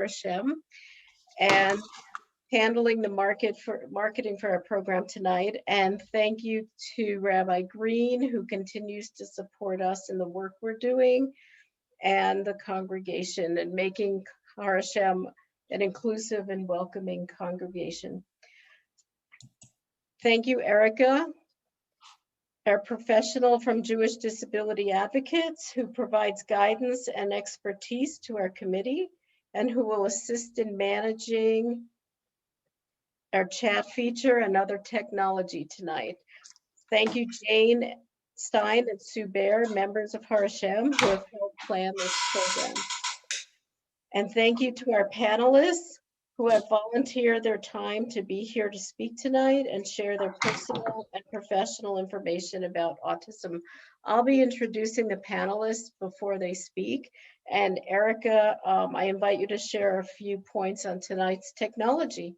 Hashem and handling the marketing for our program tonight. And thank you to Rabbi Green, who continues to support us in the work we're doing, and the congregation, and making Har Hashem an inclusive and welcoming congregation. Thank you, Erica, our professional from Jewish Disability Advocates, who provides guidance and expertise to our committee and who will assist in managing our chat feature and other technology tonight. Thank you, Jane Stein and Sue Baer, members of Har Hashem, who have helped plan this program. And thank you to our panelists who have volunteered their time to be here to speak tonight and share their personal and professional information about autism. I'll be introducing the panelists before they speak. And Erica, I invite you to share a few points on tonight's technology.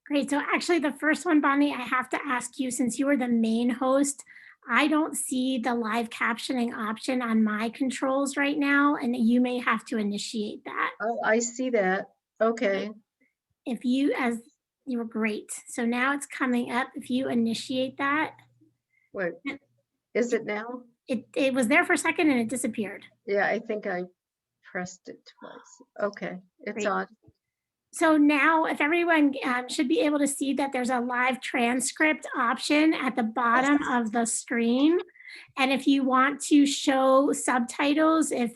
Great. So actually the first one, Bonnie, I have to ask you, since you were the main host, I don't see the live captioning option on my controls right now, and you may have to initiate that. Oh, I see that. Okay. If you, you were great. So now it's coming up. If you initiate that. Wait, is it now? It was there for a second and it disappeared. Yeah, I think I pressed it twice. Okay, it's Great. on. So now if everyone should be able to see that there's a live transcript option at the bottom of the screen. And if you want to show subtitles, if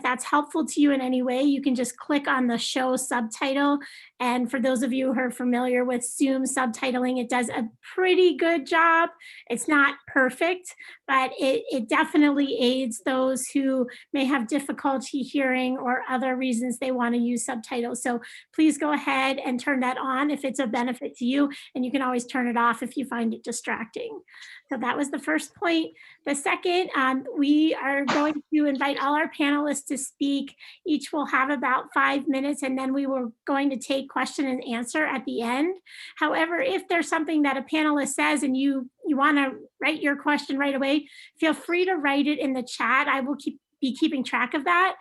that's helpful to you in any way, you can just click on the show subtitle. And for those of you who are familiar with Zoom subtitling, it does a pretty good job. It's not perfect, but it definitely aids those who may have difficulty hearing or other reasons they want to use subtitles. So please go ahead and turn that on if it's a benefit to you, and you can always turn it off if you find it distracting. So that was the first point. The second, we are going to invite all our panelists to speak. Each will have about 5 minutes, and then we were going to take question and answer at the end. However, if there's something that a panelist says and you want to write your question right away, feel free to write it in the chat. I will be keeping track of that.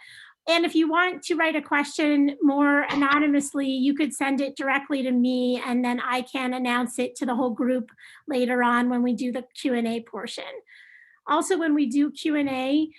And if you want to write a question more anonymously, you could send it directly to me, and then I can announce it to the whole group later on when we do the Q&A portion. Also, when we do Q&A,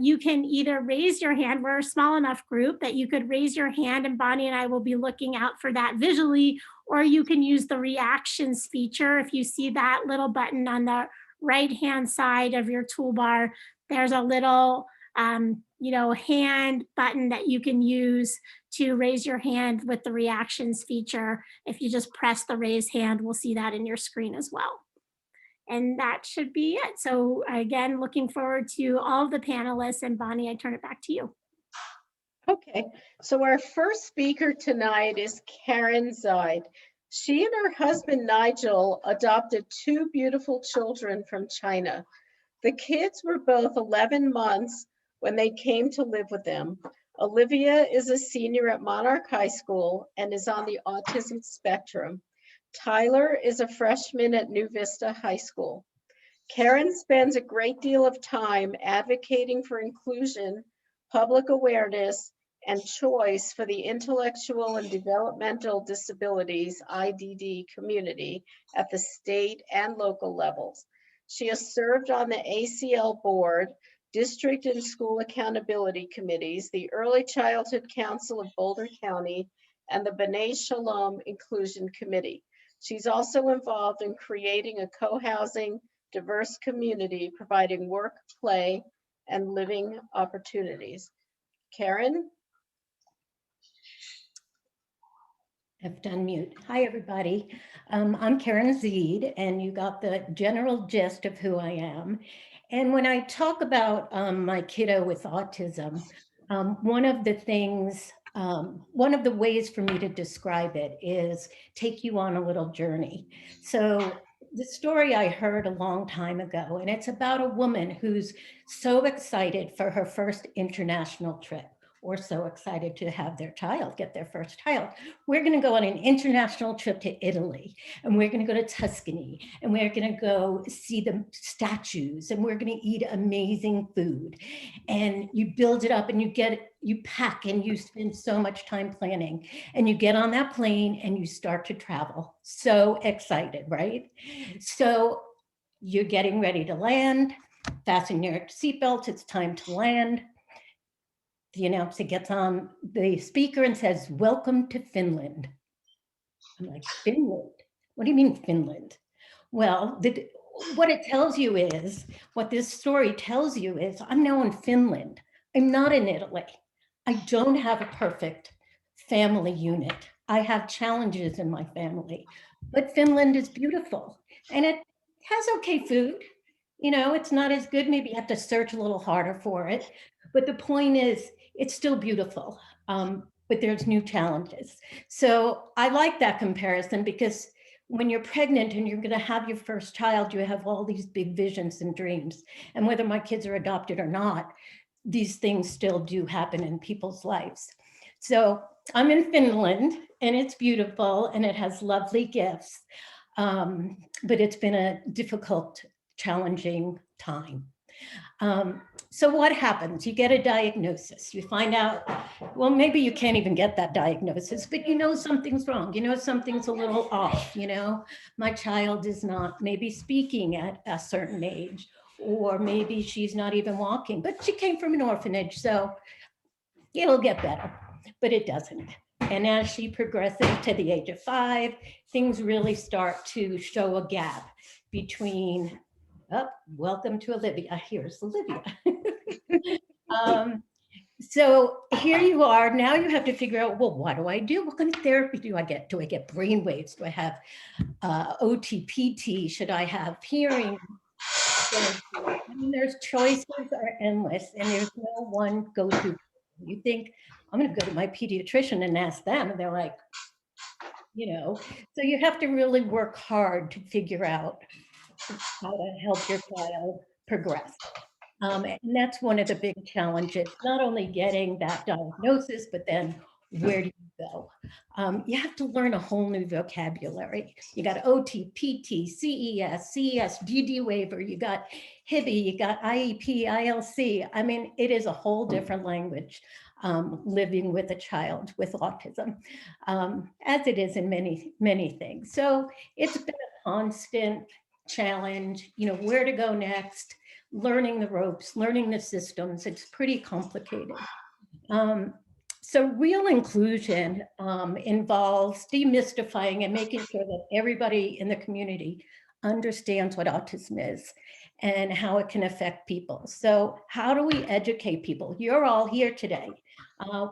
you can either raise your hand. We're a small enough group that you could raise your hand, and Bonnie and I will be looking out for that visually, or you can use the reactions feature. If you see that little button on the right-hand side of your toolbar, there's a little hand button that you can use to raise your hand with the reactions feature. If you just press the raise hand, we'll see that in your screen as well. And that should be it. So again, looking forward to all of the panelists, and Bonnie, I turn it back to you. Okay, so our first speaker tonight is Karen Zaid. She and her husband Nigel adopted 2 beautiful children from China. The kids were both 11 months when they came to live with them. Olivia is a senior at Monarch High School and is on the autism spectrum. Tyler is a freshman at New Vista High School. Karen spends a great deal of time advocating for inclusion, public awareness, and choice for the intellectual and developmental disabilities IDD community at the state and local levels. She has served on the ACL board, district and school accountability committees, the Early Childhood Council of Boulder County, and the B'nai Shalom Inclusion Committee. She's also involved in creating a co-housing, diverse community, providing work, play, and living opportunities. Karen? I have to unmute. Hi, everybody. I'm Karen Zaid, and you got the general gist of who I am. And when I talk about my kiddo with autism, one of the ways for me to describe it is take you on a little journey. So the story I heard a long time ago, and it's about a woman who's so excited for her first international trip. or so excited to have their child, get their first child. We're going to go on an international trip to Italy, and we're going to go to Tuscany, and we're going to go see the statues, and we're going to eat amazing food. And you build it up, and you pack, and you spend so much time planning, and you get on that plane and you start to travel. So excited, right? So you're getting ready to land, fasten your seatbelt, it's time to land. The announcer gets on the speaker and says, "Welcome to Finland." I'm like, Finland? What do you mean Finland? Well, what it tells you is, what this story tells you is, I'm now in Finland. I'm not in Italy. I don't have a perfect family unit. I have challenges in my family, but Finland is beautiful and it has okay food. You know, it's not as good. Maybe you have to search a little harder for it. But the point is, it's still beautiful, but there's new challenges. So I like that comparison because when you're pregnant and you're going to have your first child, you have all these big visions and dreams. And whether my kids are adopted or not, these things still do happen in people's lives. So I'm in Finland and it's beautiful and it has lovely gifts, but it's been a difficult, challenging time. So what happens? You get a diagnosis. You find out, well, maybe you can't even get that diagnosis, but you know something's wrong. You know something's a little off. You know, my child is not maybe speaking at a certain age, or maybe she's not even walking, but she came from an orphanage, so it'll get better, but it doesn't. And as she progresses to the age of 5, things really start to show a gap between, oh, welcome to Olivia. Here's Olivia. So here you are. Now you have to figure out, well, what do I do? What kind of therapy do I get? Do I get brain waves? Do I have OTPT? Should I have hearing? I mean, there's choices are endless and there's no one go-to. You think, I'm going to go to my pediatrician and ask them. And they're like, you know, so you have to really work hard to figure out how to help your child progress. And that's one of the big challenges, not only getting that diagnosis, but then where do you go? You have to learn a whole new vocabulary. You got OT, PT, CES, CES, DD waiver, you got HIBI, you got IEP, ILC. I mean, it is a whole different language living with a child with autism, as it is in many, many things. So it's been a constant challenge, you know, where to go next, learning the ropes, learning the systems. It's pretty complicated. So real inclusion involves demystifying and making sure that everybody in the community understands what autism is and how it can affect people. So how do we educate people? You're all here today.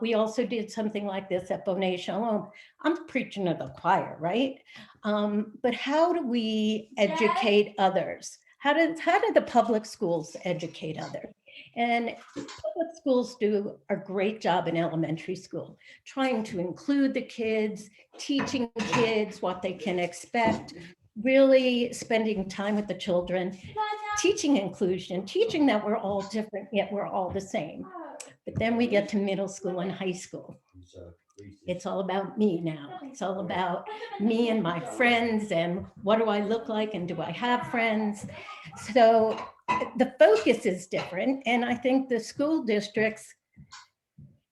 We also did something like this at Bonnet Shalom. I'm preaching to the choir, right? But how do we educate others? How do the public schools educate others? And public schools do a great job in elementary school, trying to include the kids, teaching kids what they can expect, really spending time with the children, teaching inclusion, teaching that we're all different, yet we're all the same. But then we get to middle school and high school. It's all about me now. It's all about me and my friends and what do I look like and do I have friends? So the focus is different. And I think the school districts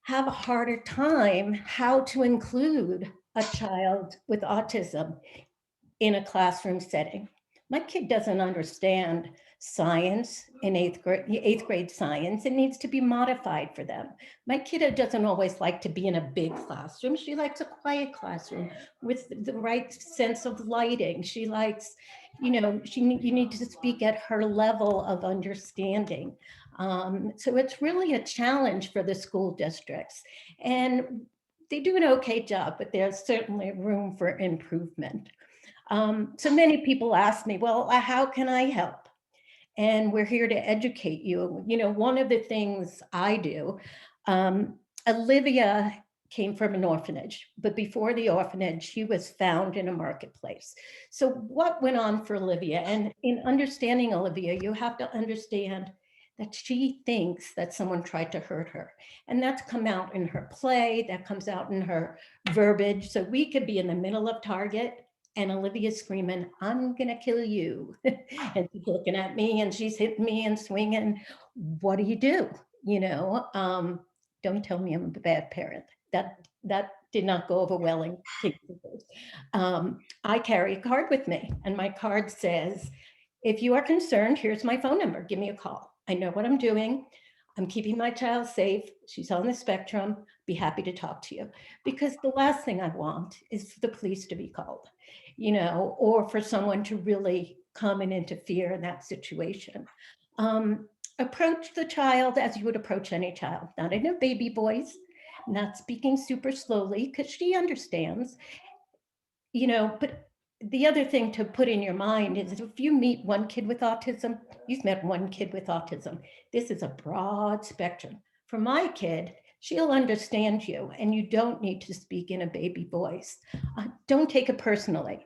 have a harder time how to include a child with autism in a classroom setting. My kid doesn't understand science in eighth grade science. It needs to be modified for them. My kid doesn't always like to be in a big classroom. She likes a quiet classroom with the right sense of lighting. She likes, you know, you need to speak at her level of understanding. So it's really a challenge for the school districts. And they do an okay job, but there's certainly room for improvement. So many people ask me, well, how can I help? And we're here to educate you. You know, one of the things I do, Olivia came from an orphanage, but before the orphanage, she was found in a marketplace. So what went on for Olivia? And in understanding Olivia, you have to understand that she thinks that someone tried to hurt her. And that's come out in her play, that comes out in her verbiage. So we could be in the middle of Target and Olivia's screaming, "I'm gonna kill you." And she's looking at me and she's hitting me and swinging. What do? Don't tell me I'm a bad parent. That did not go over well in Kingston. I carry a card with me, and my card says, "If you are concerned, here's my phone number. Give me a call. I know what I'm doing. I'm keeping my child safe. She's on the spectrum. Be happy to talk to you." Because the last thing I want is for the police to be called, or for someone to really come and interfere in that situation. Approach the child as you would approach any child, not in a baby voice, not speaking super slowly, because she understands, but the other thing to put in your mind is if you meet one kid with autism, you've met one kid with autism. This is a broad spectrum. For my kid, she'll understand you, and you don't need to speak in a baby voice. Don't take it personally.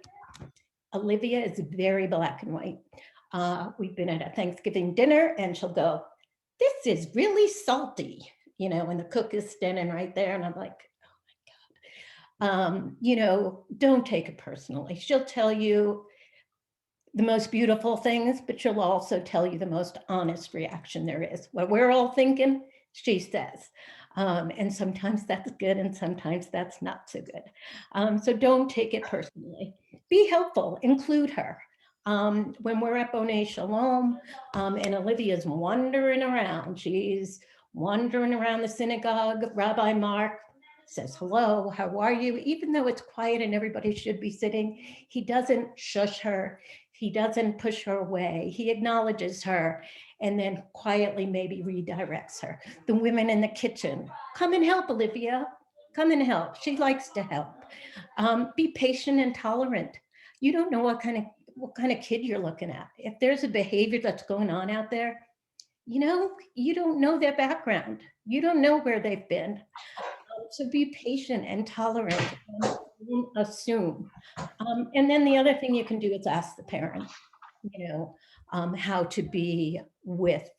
Olivia is very black and white. We've been at a Thanksgiving dinner, and she'll go, "This is really salty," and the cook is standing right there, and I'm like, don't take it personally. She'll tell you the most beautiful things, but she'll also tell you the most honest reaction there is. What we're all thinking, she says. And sometimes that's good, and sometimes that's not so good. So don't take it personally. Be helpful, include her. When we're at Bonnet Shalom, and Olivia's wandering around, she's wandering around the synagogue, Rabbi Mark says, "Hello, how are you?" Even though it's quiet and everybody should be sitting, he doesn't shush her. He doesn't push her away. He acknowledges her and then quietly maybe redirects her. The women in the kitchen, "Come and help, Olivia. Come and help." She likes to help. Be patient and tolerant. You don't know what kind of kid you're looking at. If there's a behavior that's going on out there, you don't know their background. You don't know where they've been. So be patient and tolerant, and don't assume. And then the other thing you can do is ask the parent, how to be with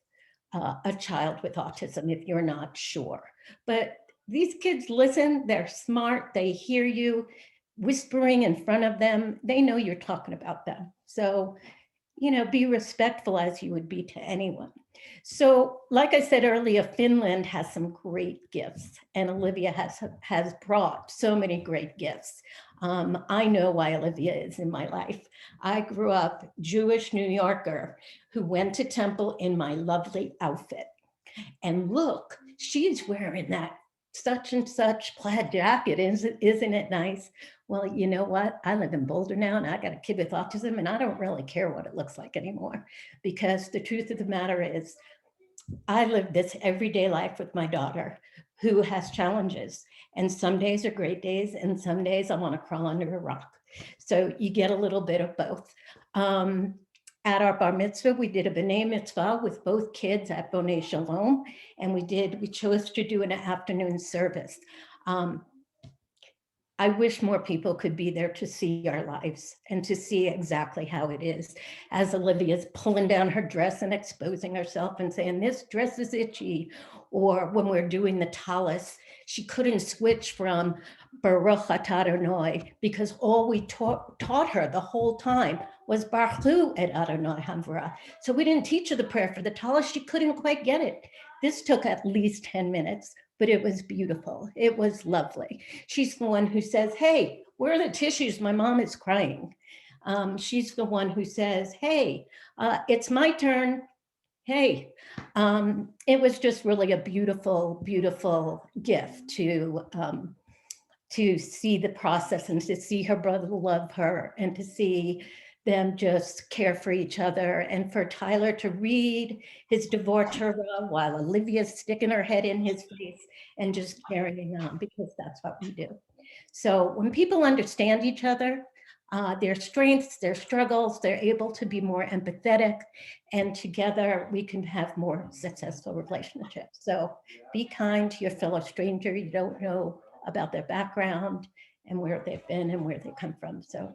a child with autism if you're not sure. But these kids listen, they're smart, they hear you whispering in front of them, they know you're talking about them. So, be respectful as you would be to anyone. So, like I said earlier, Finland has some great gifts, and Olivia has brought so many great gifts. I know why Olivia is in my life. I grew up Jewish New Yorker who went to temple in my lovely outfit. And look, she's wearing that such and such plaid jacket. Isn't it nice? Well, you know what? I live in Boulder now, and I got a kid with autism, and I don't really care what it looks like anymore, because the truth of the matter is I live this everyday life with my daughter who has challenges, and some days are great days, and some days I want to crawl under a rock. So you get a little bit of both. At our bar mitzvah, we did a b'nai mitzvah with both kids at Bonnet Shalom, and we chose to do an afternoon service. I wish more people could be there to see our lives and to see exactly how it is. As Olivia's pulling down her dress and exposing herself and saying, "This dress is itchy," or when we're doing the talis, she couldn't switch from Baruch Atah Adonai because all we taught her the whole time was Baruch Hu et Adonai Hamvra. So we didn't teach her the prayer for the talis. She couldn't quite get it. This took at least 10 minutes, but it was beautiful. It was lovely. She's the one who says, "Hey, where are the tissues? My mom is crying." She's the one who says, "Hey, it's my turn. Hey." It was just really a beautiful, beautiful gift to see the process and to see her brother love her and to see them just care for each other, and for Tyler to read his Devar Torah while Olivia's sticking her head in his face and just carrying on, because that's what we do. So when people understand each other, their strengths, their struggles, they're able to be more empathetic, and together we can have more successful relationships. So be kind to your fellow stranger. You don't know about their background and where they've been and where they come from. So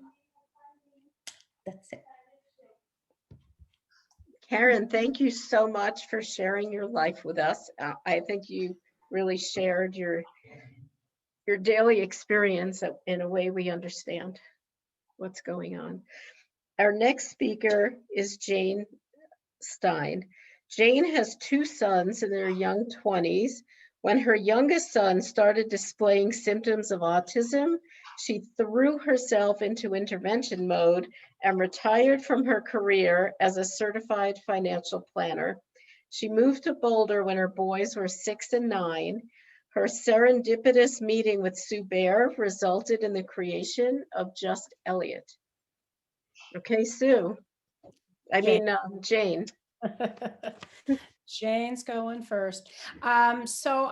that's it. Karen, thank you so much for sharing your life with us. I think you really shared your daily experience in a way we understand what's going on. Our next speaker is Jane Stein. Jane has two sons in their young 20s. When her youngest son started displaying symptoms of autism, she threw herself into intervention mode and retired from her career as a certified financial planner. She moved to Boulder when her boys were 6 and 9. Her serendipitous meeting with Sue Bear resulted in the creation of Just Elliot. Okay, Sue. Jane. Jane's going first. So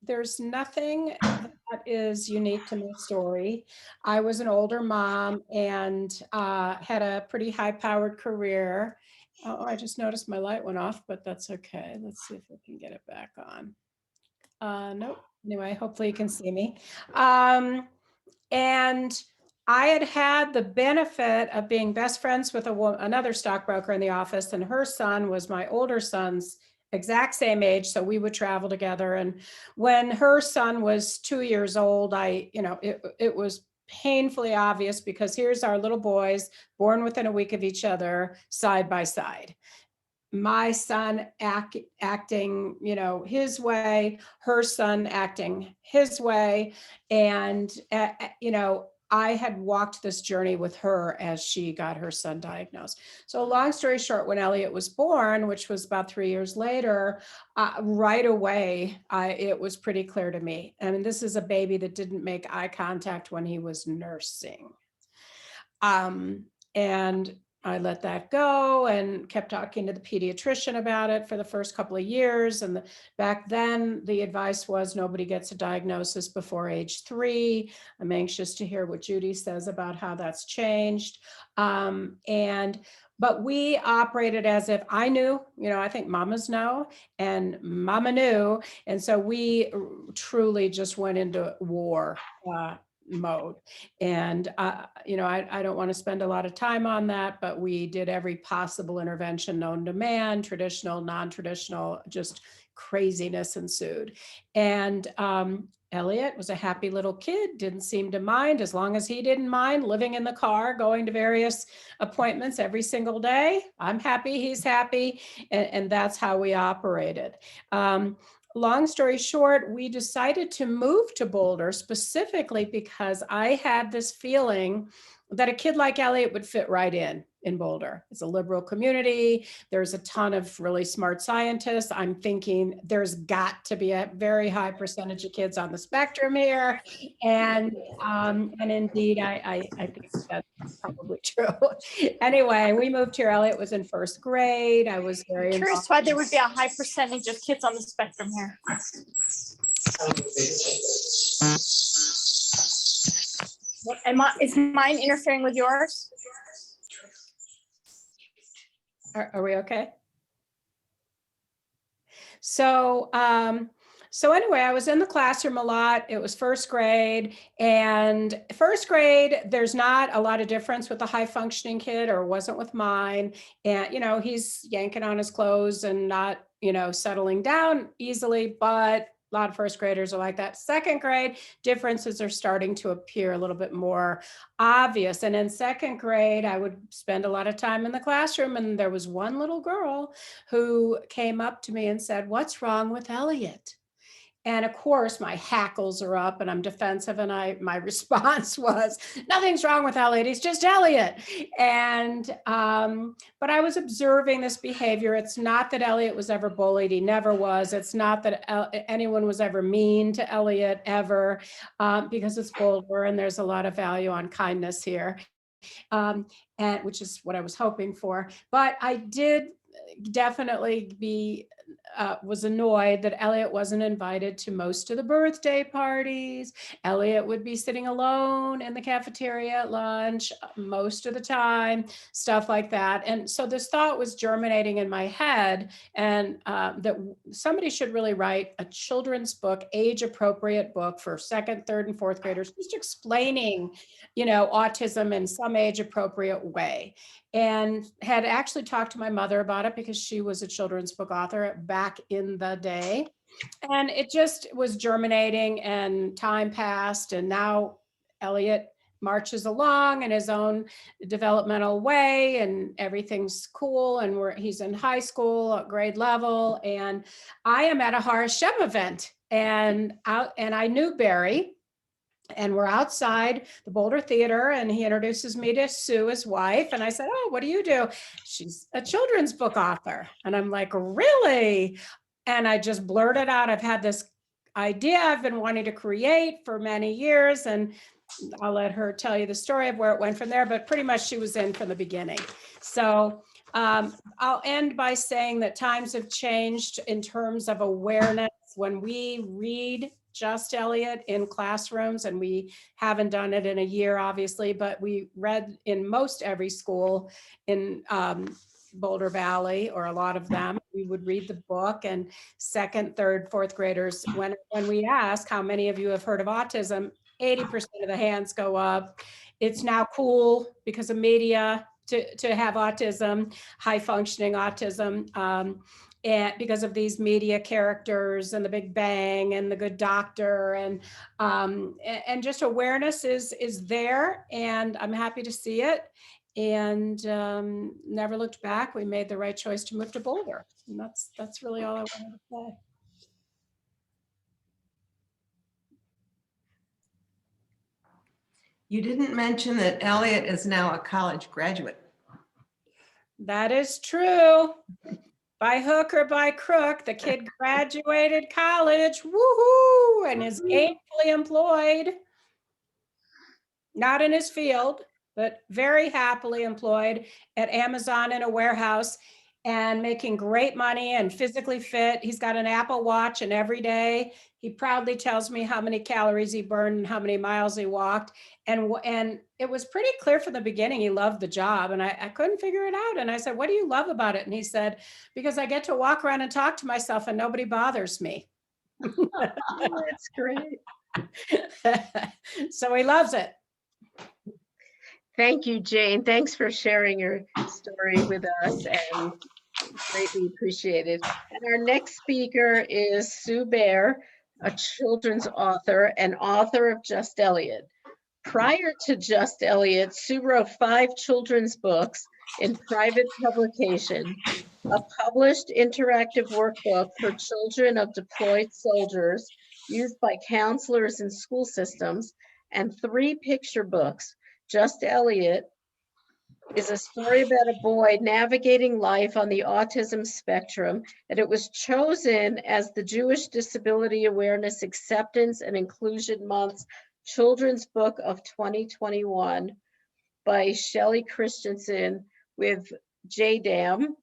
there's nothing that is unique to my story. I was an older mom and had a pretty high-powered career. Oh, I just noticed my light went off, but that's okay. Let's see if we can get it back on. Nope. Anyway, hopefully you can see me. And I had the benefit of being best friends with another stockbroker in the office, and her son was my older son's exact same age. So we would travel together. And when her son was 2 years old, it was painfully obvious, because here's our little boys born within a week of each other, side by side. My son acting, his way, her son acting his way. And, I had walked this journey with her as she got her son diagnosed. So long story short, when Elliot was born, which was about 3 years later, right away, it was pretty clear to me. I mean, this is a baby that didn't make eye contact when he was nursing. And I let that go and kept talking to the pediatrician about it for the first couple of years. And back then the advice was nobody gets a diagnosis before age 3. I'm anxious to hear what Judy says about how that's changed. But we operated as if I knew, I think mamas know, and mama knew. And so we truly just went into war mode. And, I don't want to spend a lot of time on that, but we did every possible intervention known to man, traditional, non-traditional, just craziness ensued. And Elliot was a happy little kid, didn't seem to mind, as long as he didn't mind living in the car, going to various appointments every single day. I'm happy, he's happy. And that's how we operated. Long story short, we decided to move to Boulder specifically because I had this feeling that a kid like Elliot would fit right in Boulder. It's a liberal community. There's a ton of really smart scientists. I'm thinking there's got to be a very high percentage of kids on the spectrum here. And indeed, I think that's probably true. Anyway, we moved here. Elliot was in first grade. I was very curious why there would be a high percentage of kids on the spectrum here. Is mine interfering with yours? Are we okay? So anyway, I was in the classroom a lot. It was first grade, and first grade, there's not a lot of difference with a high functioning kid, or wasn't with mine. And, he's yanking on his clothes and not, settling down easily, but a lot of first graders are like that. Second grade, differences are starting to appear a little bit more obvious. And in second grade, I would spend a lot of time in the classroom, and there was one little girl who came up to me and said, "What's wrong with Elliot?" And of course, my hackles are up and I'm defensive. And my response was, "Nothing's wrong with Elliot. He's just Elliot." And, but I was observing this behavior. It's not that Elliot was ever bullied. He never was. It's not that anyone was ever mean to Elliot ever, because it's Boulder and there's a lot of value on kindness here. And which is what I was hoping for. But I did definitely was annoyed that Elliot wasn't invited to most of the birthday parties. Elliot would be sitting alone in the cafeteria at lunch most of the time, stuff like that. And so this thought was germinating in my head, and that somebody should really write a children's book, age-appropriate book for second, third, and fourth graders, just explaining, autism in some age-appropriate way. And had actually talked to my mother about it because she was a children's book author back in the day. And it just was germinating, and time passed, and now Elliot marches along in his own developmental way, and everything's cool, and he's in high school at grade level, and I am at a Horace Shem event, and I knew Barry. And we're outside the Boulder Theater, and he introduces me to Sue, his wife. And I said, "Oh, what do you do?" "She's a children's book author." And I'm like, "Really?" And I just blurted out, "I've had this idea I've been wanting to create for many years." And I'll let her tell you the story of where it went from there, but pretty much she was in from the beginning. So I'll end by saying that times have changed in terms of awareness. When we read Just Elliot in classrooms, and we haven't done it in a year, obviously, but we read in most every school in Boulder Valley, or a lot of them, we would read the book, and second, third, fourth graders, when we ask how many of you have heard of autism, 80% of the hands go up. It's now cool because of media to have autism, high functioning autism. And because of these media characters and the Big Bang and the Good Doctor, and just awareness is there, and I'm happy to see it, and never looked back. We made the right choice to move to Boulder, and that's really all I wanted to say. You didn't mention that Elliot is now a college graduate. That is true. By hook or by crook, the kid graduated college, woohoo, and is gainfully employed. Not in his field, but very happily employed at Amazon in a warehouse, and making great money and physically fit. He's got an Apple Watch, and every day he proudly tells me how many calories he burned and how many miles he walked. And it was pretty clear from the beginning he loved the job, and I couldn't figure it out. And I said, "What do you love about it?" And he said, "Because I get to walk around and talk to myself and nobody bothers me." Oh, that's great. So he loves it. Thank you, Jane. Thanks for sharing your story with us, and greatly appreciated. And our next speaker is Sue Bear, a children's author and author of Just Elliot. Prior to Just Elliot, Sue wrote 5 children's books in private publication, a published interactive workbook for children of deployed soldiers used by counselors in school systems, and 3 picture books. Just Elliot is a story about a boy navigating life on the autism spectrum, and it was chosen as the Jewish Disability Awareness Acceptance and Inclusion Month's Children's Book of 2021 by Shelley Christensen with JDAM,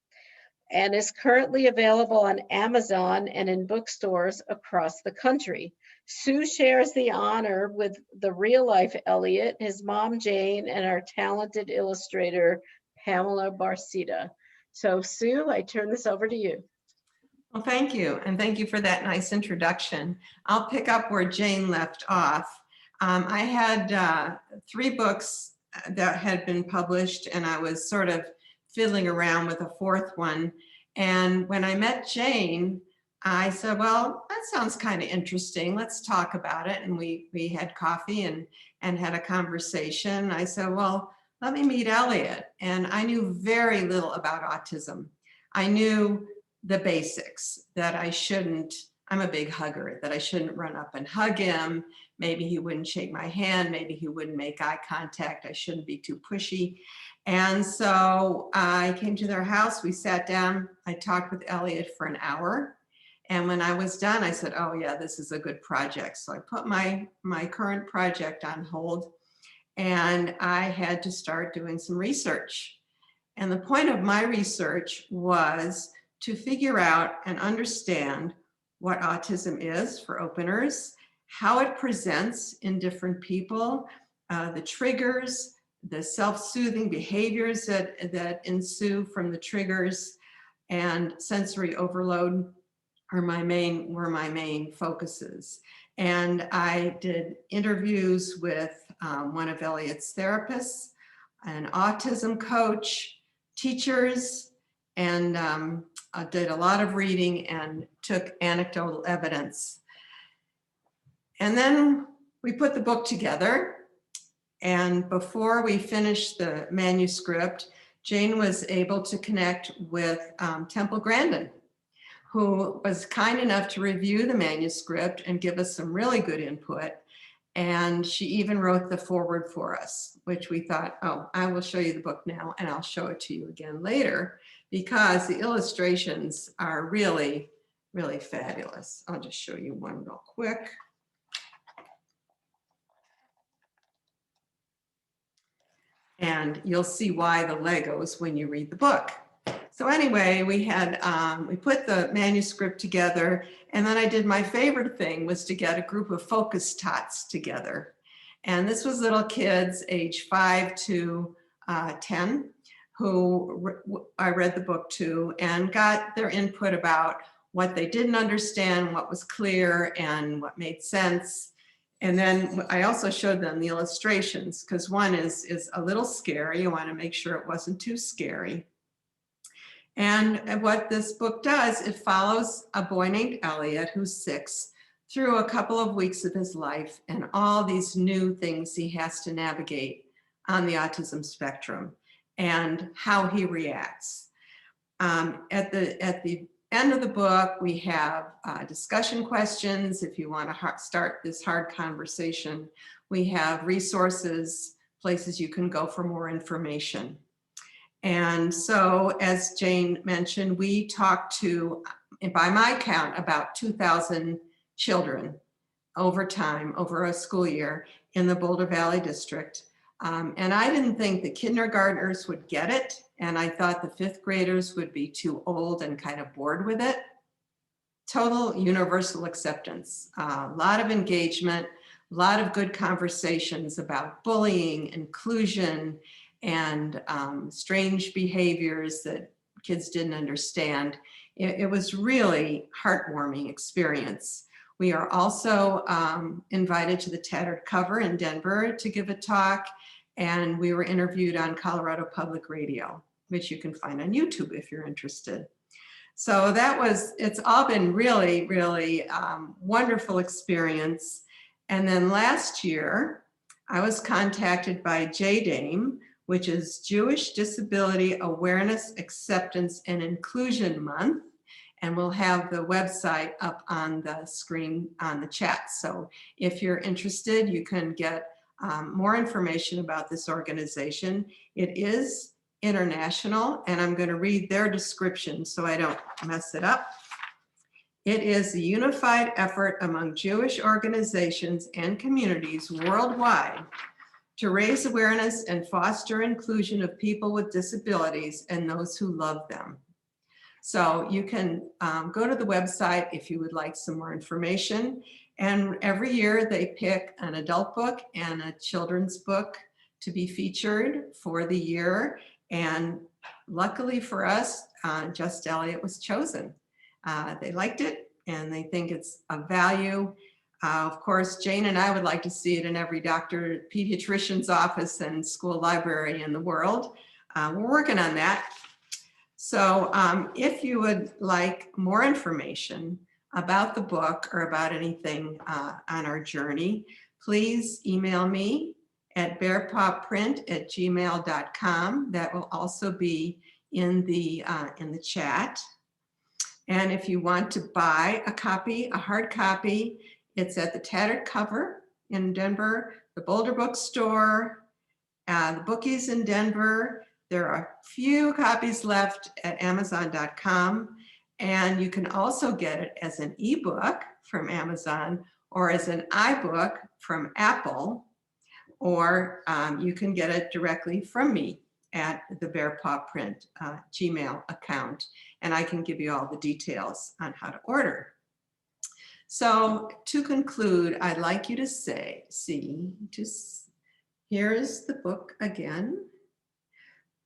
and is currently available on Amazon and in bookstores across the country. Sue shares the honor with the real-life Elliot, his mom Jane, and our talented illustrator Pamela Barcita. So Sue, I turn this over to you. Well, thank you. And thank you for that nice introduction. I'll pick up where Jane left off. I had 3 books that had been published, and I was sort of fiddling around with a 4th one. And when I met Jane, I said, "Well, that sounds kind of interesting. Let's talk about it." And we had coffee and had a conversation. I said, "Well, let me meet Elliot." And I knew very little about autism. I knew the basics, that I'm a big hugger, that I shouldn't run up and hug him. Maybe he wouldn't shake my hand. Maybe he wouldn't make eye contact. I shouldn't be too pushy. And so I came to their house. We sat down. I talked with Elliot for an hour. And when I was done, I said, "Oh yeah, this is a good project." So I put my current project on hold, and I had to start doing some research. And the point of my research was to figure out and understand what autism is for openers, how it presents in different people, the triggers, the self-soothing behaviors that ensue from the triggers, and sensory overload were my main focuses. And I did interviews with one of Elliot's therapists, an autism coach, teachers, and I did a lot of reading and took anecdotal evidence. And then we put the book together. And before we finished the manuscript, Jane was able to connect with Temple Grandin, who was kind enough to review the manuscript and give us some really good input. And she even wrote the foreword for us, which we thought, oh, I will show you the book now and I'll show it to you again later, because the illustrations are really, really fabulous. I'll just show you one real quick. And you'll see why the Legos when you read the book. So anyway, we put the manuscript together, and then I did my favorite thing, was to get a group of focus tots together. And this was little kids age 5 to 10 who I read the book to and got their input about what they didn't understand, what was clear, and what made sense. And then I also showed them the illustrations, because one is a little scary. You want to make sure it wasn't too scary. And what this book does, it follows a boy named Elliot, who's 6, through a couple of weeks of his life and all these new things he has to navigate on the autism spectrum and how he reacts. At the end of the book, we have discussion questions if you want to start this hard conversation. We have resources, places you can go for more information. And so, as Jane mentioned, we talked to, by my count, about 2,000 children over time, over a school year in the Boulder Valley District. And I didn't think the kindergartners would get it. And I thought the 5th graders would be too old and kind of bored with it. Total universal acceptance, a lot of engagement, a lot of good conversations about bullying, inclusion, and strange behaviors that kids didn't understand. It was really heartwarming experience. We are also invited to the Tattered Cover in Denver to give a talk, and we were interviewed on Colorado Public Radio, which you can find on YouTube if you're interested. So it's all been really, really wonderful experience. And then last year, I was contacted by JDAME, which is Jewish Disability Awareness, Acceptance, and Inclusion Month. And we'll have the website up on the screen on the chat. So if you're interested, you can get more information about this organization. It is international, and I'm going to read their description so I don't mess it up. It is a unified effort among Jewish organizations and communities worldwide to raise awareness and foster inclusion of people with disabilities and those who love them. So you can go to the website if you would like some more information. And every year they pick an adult book and a children's book to be featured for the year. And luckily for us, Just Elliot was chosen. They liked it and they think it's of value. Of course, Jane and I would like to see it in every doctor, pediatrician's office and school library in the world. We're working on that. So if you would like more information about the book or about anything on our journey, please email me at bearpawprint@gmail.com. That will also be in the chat. And if you want to buy a copy, a hard copy, it's at the Tattered Cover in Denver, the Boulder Bookstore, the Bookies in Denver. There are a few copies left at Amazon.com. And you can also get it as an ebook from Amazon or as an iBook from Apple, or you can get it directly from me at the Bear Paw Print Gmail account, and I can give you all the details on how to order. So to conclude, I'd like you to here's the book again.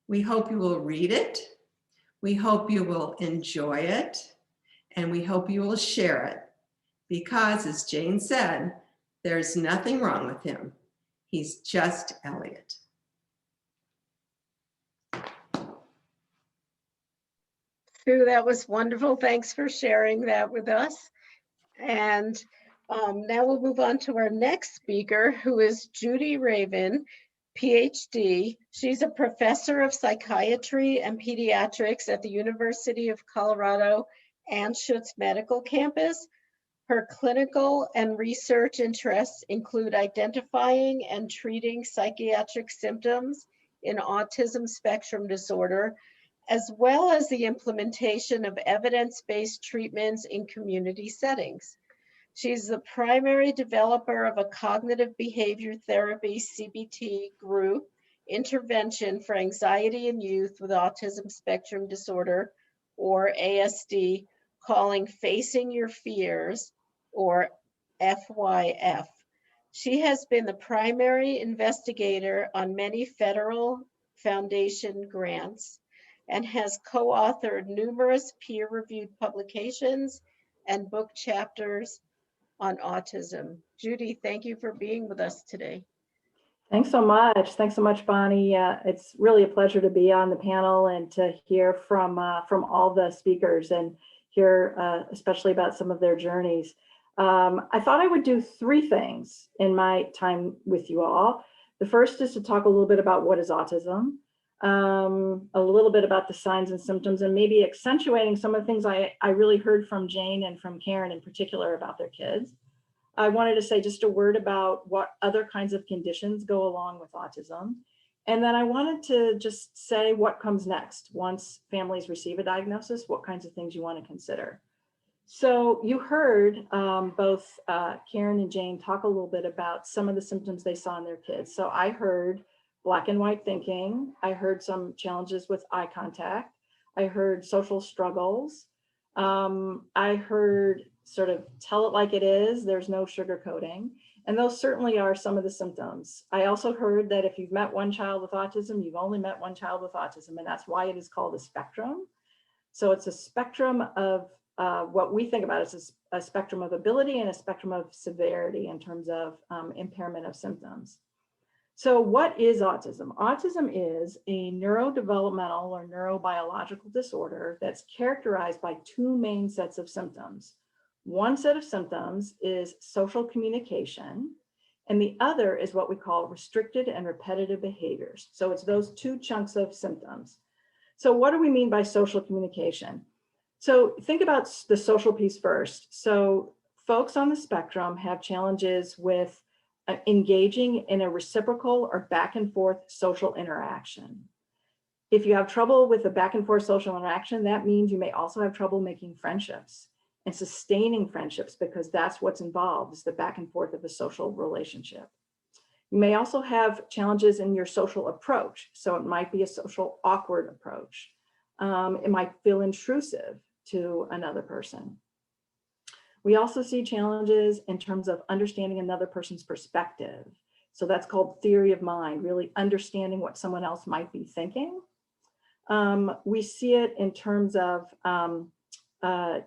We hope you will read it. We hope you will enjoy it, and we hope you will share it, because as Jane said, there's nothing wrong with him. He's just Elliot. Sue, that was wonderful. Thanks for sharing that with us. And now we'll move on to our next speaker, who is Judy Raven, PhD. She's a professor of psychiatry and pediatrics at the University of Colorado Anschutz Medical Campus. Her clinical and research interests include identifying and treating psychiatric symptoms in autism spectrum disorder, as well as the implementation of evidence-based treatments in community settings. She's the primary developer of a cognitive behavior therapy CBT group intervention for anxiety in youth with autism spectrum disorder, or ASD, calling Facing Your Fears, or FYF. She has been the primary investigator on many federal foundation grants and has co-authored numerous peer-reviewed publications and book chapters on autism. Judy, thank you for being with us today. Thanks so much. Thanks so much, Bonnie. It's really a pleasure to be on the panel and to hear from all the speakers and hear especially about some of their journeys. I thought I would do three things in my time with you all. The first is to talk a little bit about what is autism, a little bit about the signs and symptoms, and maybe accentuating some of the things I really heard from Jane and from Karen in particular about their kids. I wanted to say just a word about what other kinds of conditions go along with autism. And then I wanted to just say what comes next once families receive a diagnosis, what kinds of things you want to consider. So you heard both Karen and Jane talk a little bit about some of the symptoms they saw in their kids. So I heard black and white thinking. I heard some challenges with eye contact. I heard social struggles. I heard sort of tell it like it is, there's no sugarcoating. And those certainly are some of the symptoms. I also heard that if you've met one child with autism, you've only met one child with autism, and that's why it is called a spectrum. So it's a spectrum of what we think about as a spectrum of ability and a spectrum of severity in terms of impairment of symptoms. So what is autism? Autism is a neurodevelopmental or neurobiological disorder that's characterized by two main sets of symptoms. One set of symptoms is social communication, and the other is what we call restricted and repetitive behaviors. So it's those two chunks of symptoms. So what do we mean by social communication? So think about the social piece first. So folks on the spectrum have challenges with engaging in a reciprocal or back and forth social interaction. If you have trouble with a back and forth social interaction, that means you may also have trouble making friendships and sustaining friendships, because that's what's involved, is the back and forth of a social relationship. You may also have challenges in your social approach. So it might be a social awkward approach. It might feel intrusive to another person. We also see challenges in terms of understanding another person's perspective. So that's called theory of mind, really understanding what someone else might be thinking. We see it in terms of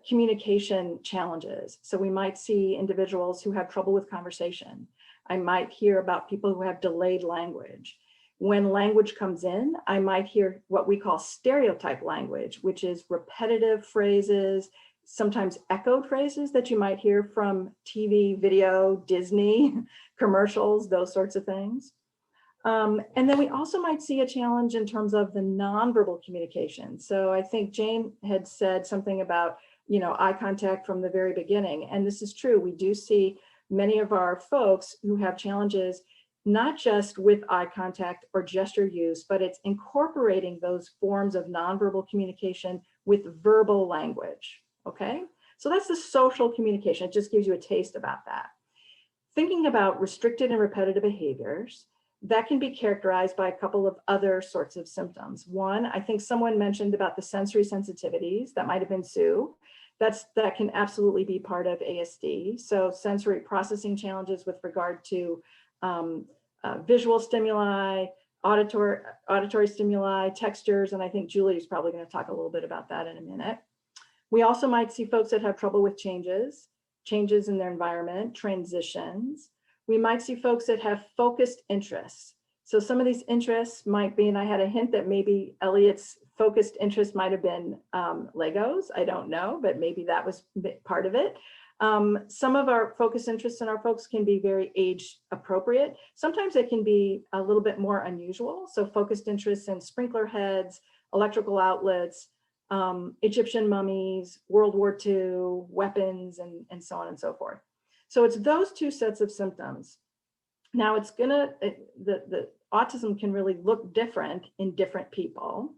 communication challenges. So we might see individuals who have trouble with conversation. I might hear about people who have delayed language. When language comes in, I might hear what we call stereotype language, which is repetitive phrases, sometimes echoed phrases that you might hear from TV, video, Disney, commercials, those sorts of things. And then we also might see a challenge in terms of the nonverbal communication. So I think Jane had said something about, eye contact from the very beginning. And this is true. We do see many of our folks who have challenges, not just with eye contact or gesture use, but it's incorporating those forms of nonverbal communication with verbal language. Okay, so that's the social communication. It just gives you a taste about that. Thinking about restricted and repetitive behaviors, that can be characterized by a couple of other sorts of symptoms. One, I think someone mentioned about the sensory sensitivities. That might have been Sue. That can absolutely be part of ASD. So sensory processing challenges with regard to visual stimuli, auditory stimuli, textures, and I think Julie is probably going to talk a little bit about that in a minute. We also might see folks that have trouble with changes in their environment, transitions. We might see folks that have focused interests. So some of these interests might be, and I had a hint that maybe Elliot's focused interest might have been Legos. I don't know, but maybe that was part of it. Some of our focus interests in our folks can be very age appropriate. Sometimes it can be a little bit more unusual. So focused interests in sprinkler heads, electrical outlets, Egyptian mummies, World War II, weapons, and so on and so forth. So it's those two sets of symptoms. Now the autism can really look different in different people.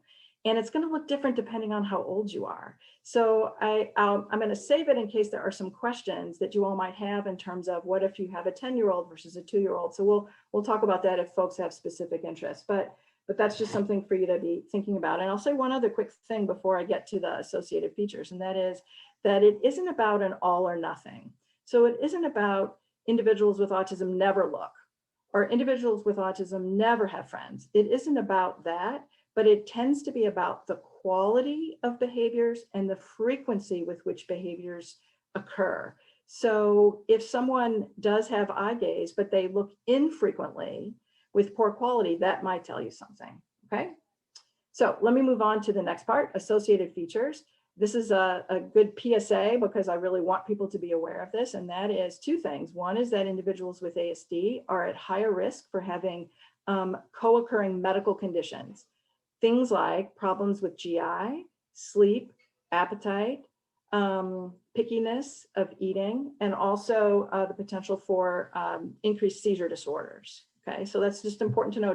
And it's going to look different depending on how old you are. So I'm going to save it in case there are some questions that you all might have in terms of what if you have a 10-year-old versus a 2-year-old. So we'll talk about that if folks have specific interests. But that's just something for you to be thinking about. And I'll say one other quick thing before I get to the associated features, and that is that it isn't about an all or nothing. So it isn't about individuals with autism never look, or individuals with autism never have friends. It isn't about that. But it tends to be about the quality of behaviors and the frequency with which behaviors occur. So if someone does have eye gaze, but they look infrequently with poor quality, that might tell you something, okay? So let me move on to the next part, associated features. This is a good PSA because I really want people to be aware of this, and that is two things. One is that individuals with ASD are at higher risk for having co-occurring medical conditions. Things like problems with GI, sleep, appetite, pickiness of eating, and also the potential for increased seizure disorders. Okay, so that's just important to know.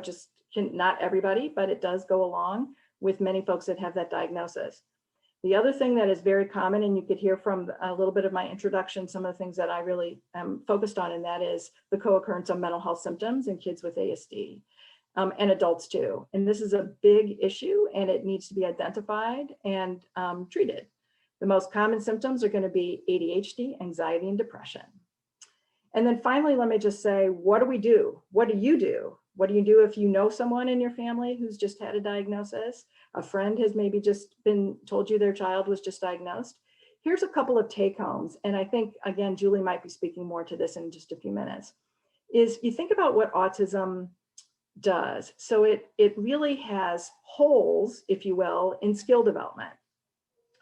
Not everybody, but it does go along with many folks that have that diagnosis. The other thing that is very common, and you could hear from a little bit of my introduction, some of the things that I really am focused on, and that is the co-occurrence of mental health symptoms in kids with ASD. And adults too. And this is a big issue and it needs to be identified and treated. The most common symptoms are going to be ADHD, anxiety, and depression. And then finally, let me just say, what do we do? What do you do? What do you do if you know someone in your family who's just had a diagnosis? A friend has maybe just been told you their child was just diagnosed. Here's a couple of take homes. And I think, again, Julie might be speaking more to this in just a few minutes, is you think about what autism does. So it really has holes, if you will, in skill development.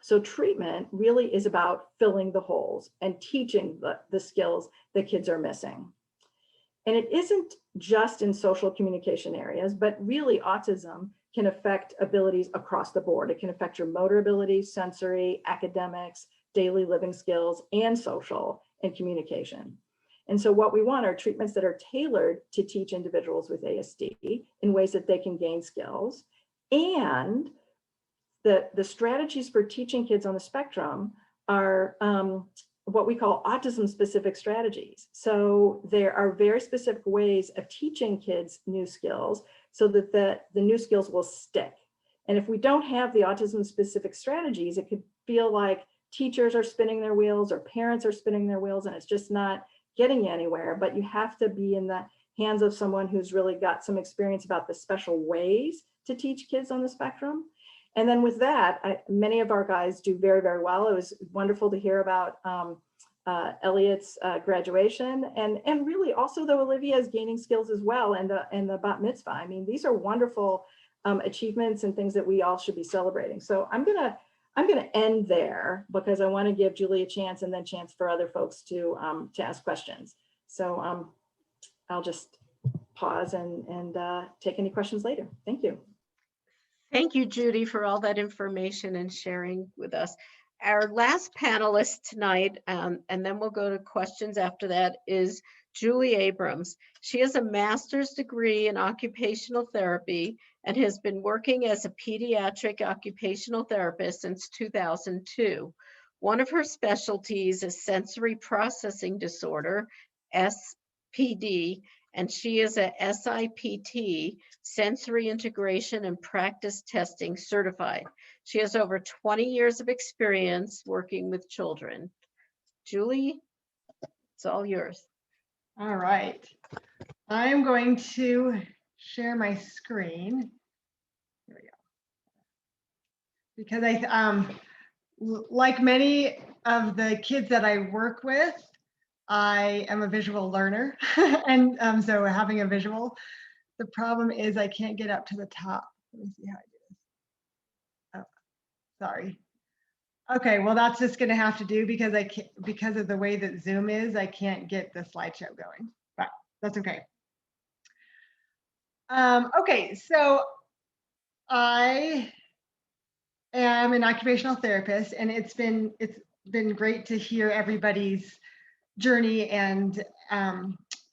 So treatment really is about filling the holes and teaching the skills that kids are missing. And it isn't just in social communication areas, but really autism can affect abilities across the board. It can affect your motor abilities, sensory, academics, daily living skills, and social and communication. And so what we want are treatments that are tailored to teach individuals with ASD in ways that they can gain skills. And the strategies for teaching kids on the spectrum are what we call autism-specific strategies. So there are very specific ways of teaching kids new skills so that the new skills will stick. And if we don't have the autism-specific strategies, it could feel like teachers are spinning their wheels or parents are spinning their wheels, and it's just not getting you anywhere. But you have to be in the hands of someone who's really got some experience about the special ways to teach kids on the spectrum. And then with that, many of our guys do very, very well. It was wonderful to hear about Elliot's graduation, and really also though Olivia is gaining skills as well, and the bat mitzvah. I mean, these are wonderful achievements and things that we all should be celebrating. So I'm gonna end there because I want to give Julie a chance and then chance for other folks to ask questions. So I'll just pause and take any questions later. Thank you. Thank you, Judy, for all that information and sharing with us. Our last panelist tonight, and then we'll go to questions after that, is Julie Abrams. She has a master's degree in occupational therapy and has been working as a pediatric occupational therapist since 2002. One of her specialties is sensory processing disorder, SPD, and she is a SIPT, Sensory Integration and Practice Testing certified. She has over 20 years of experience working with children. Julie, it's all yours. All right. I'm going to share my screen. Here we go. Because like many of the kids that I work with, I am a visual learner. And so having a visual, the problem is I can't get up to the top. Let me see how I do this. Oh, sorry. Okay, well, that's just going to have to do because because of the way that Zoom is, I can't get the slideshow going, but that's okay. Okay, so I am an occupational therapist, and it's been great to hear everybody's journey, and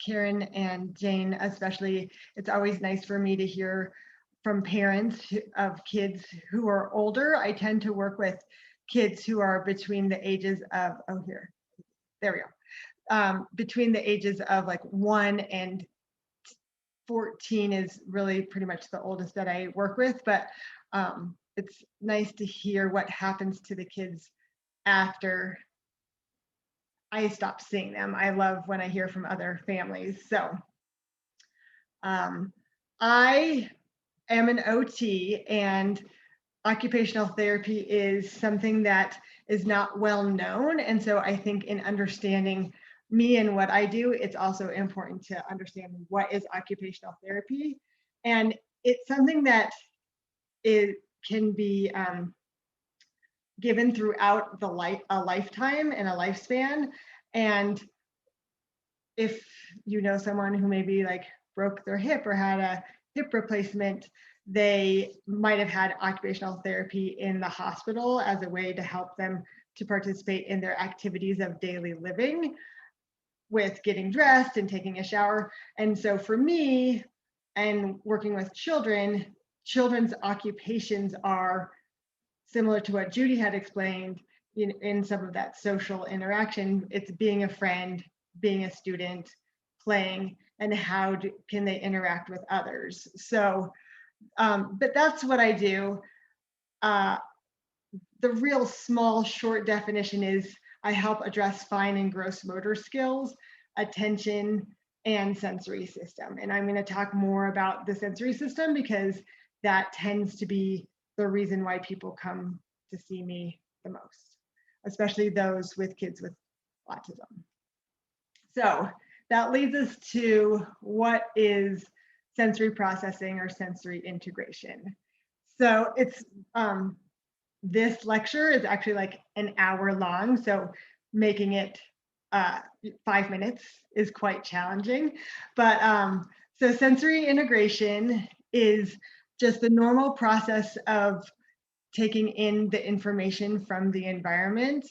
Karen and Jane especially. It's always nice for me to hear from parents of kids who are older. I tend to work with kids who are between the ages of, there we go. Between the ages of like 1 and 14 is really pretty much the oldest that I work with, but it's nice to hear what happens to the kids after I stop seeing them. I love when I hear from other families. So I am an OT, and occupational therapy is something that is not well known. And so I think in understanding me and what I do, it's also important to understand what is occupational therapy. And it's something that can be given throughout a lifetime and a lifespan. And if you know someone who maybe like broke their hip or had a hip replacement, they might have had occupational therapy in the hospital as a way to help them to participate in their activities of daily living with getting dressed and taking a shower. And so for me, and working with children, children's occupations are similar to what Judy had explained in some of that social interaction. It's being a friend, being a student, playing, and how can they interact with others. So, but that's what I do. The real small, short definition is I help address fine and gross motor skills, attention, and sensory system. And I'm going to talk more about the sensory system because that tends to be the reason why people come to see me the most, especially those with kids with autism. So that leads us to what is sensory processing or sensory integration. So it's this lecture is actually like an hour long, so making it 5 minutes is quite challenging. But so sensory integration is just the normal process of taking in the information from the environment